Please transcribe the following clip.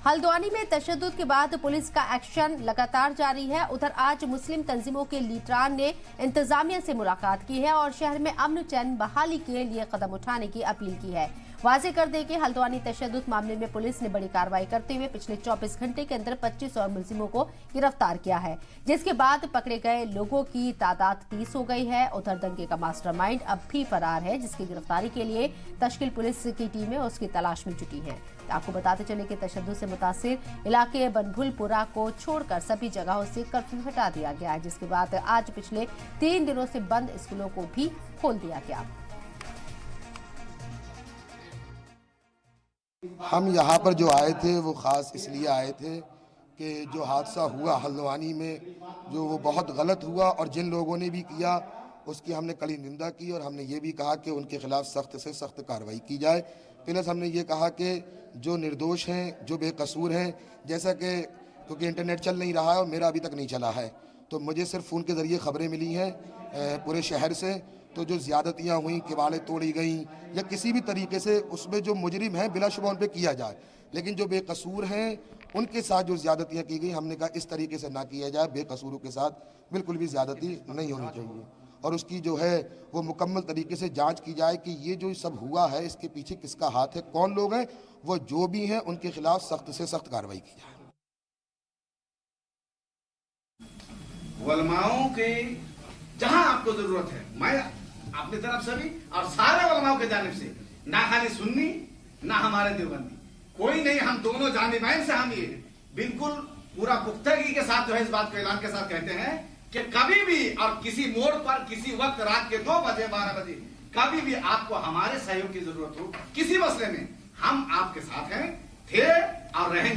हल्द्वानी में तशद्दुद के बाद पुलिस का एक्शन लगातार जारी है। उधर आज मुस्लिम तंजीमों के लीडरान ने इंतजामिया से मुलाकात की है और शहर में अमन चैन बहाली के लिए कदम उठाने की अपील की है। वाजे कर दें कि हल्द्वानी तशद्दुद मामले में पुलिस ने बड़ी कार्रवाई करते हुए पिछले 24 घंटे के अंदर 25 और मुलजिमों को गिरफ्तार किया है, जिसके बाद पकड़े गए लोगों की तादाद 30 हो गई है। उधर दंगे का मास्टरमाइंड अब भी फरार है, जिसकी गिरफ्तारी के लिए तश्कील पुलिस की टीमें उसकी तलाश में जुटी हैं। आपको बताते चले कि तशद्दुद से मुतासिर इलाके बनभुलपुरा को छोड़कर सभी जगहों से कर्फ्यू हटा दिया गया है, जिसके बाद आज पिछले 3 दिनों से बंद स्कूलों को भी खोल दिया गया। हम यहाँ पर जो आए थे वो ख़ास इसलिए आए थे कि जो हादसा हुआ हल्द्वानी में, जो वो बहुत गलत हुआ और जिन लोगों ने भी किया उसकी हमने कड़ी निंदा की और हमने ये भी कहा कि उनके खिलाफ सख्त से सख्त कार्रवाई की जाए। प्लस हमने ये कहा कि जो निर्दोष हैं, जो बेकसूर हैं, जैसा कि क्योंकि इंटरनेट चल नहीं रहा है और मेरा अभी तक नहीं चला है, तो मुझे सिर्फ फ़ोन के ज़रिए ख़बरें मिली हैं पूरे शहर से, तो जो ज़्यादतियाँ हुई, किवाड़ें तोड़ी गई या किसी भी तरीके से उसमें जो मुजरिम हैं बिलाशुबा उन पर किया जाए, लेकिन जो बेकसूर हैं उनके साथ जो ज़्यादतियाँ की गई हमने कहा इस तरीके से ना किया जाए। बेकसूरों के साथ बिल्कुल भी ज़्यादती नहीं होनी चाहिए और उसकी जो है वो मुकम्मल तरीके से जांच की जाए कि ये जो सब हुआ है इसके पीछे किसका हाथ है, कौन लोग हैं, वो जो भी हैं उनके खिलाफ सख्त से सख्त कार्रवाई की जाए। उलमाओं के जहां आपको जरूरत है, मैं अपनी तरफ से भी और सारे उलमाओं के जानिब से, ना खाली सुन्नी ना हमारे देवबंदी, कोई नहीं, हम दोनों जानिबैन से हम ये बिल्कुल पूरा पुख्तगी के साथ जो है इस बात को ऐलान के साथ कहते हैं कि कभी भी और किसी मोड़ पर किसी वक्त रात के 2 बजे 12 बजे कभी भी आपको हमारे सहयोग की जरूरत हो किसी मसले में, हम आपके साथ हैं, थे और रहेंगे।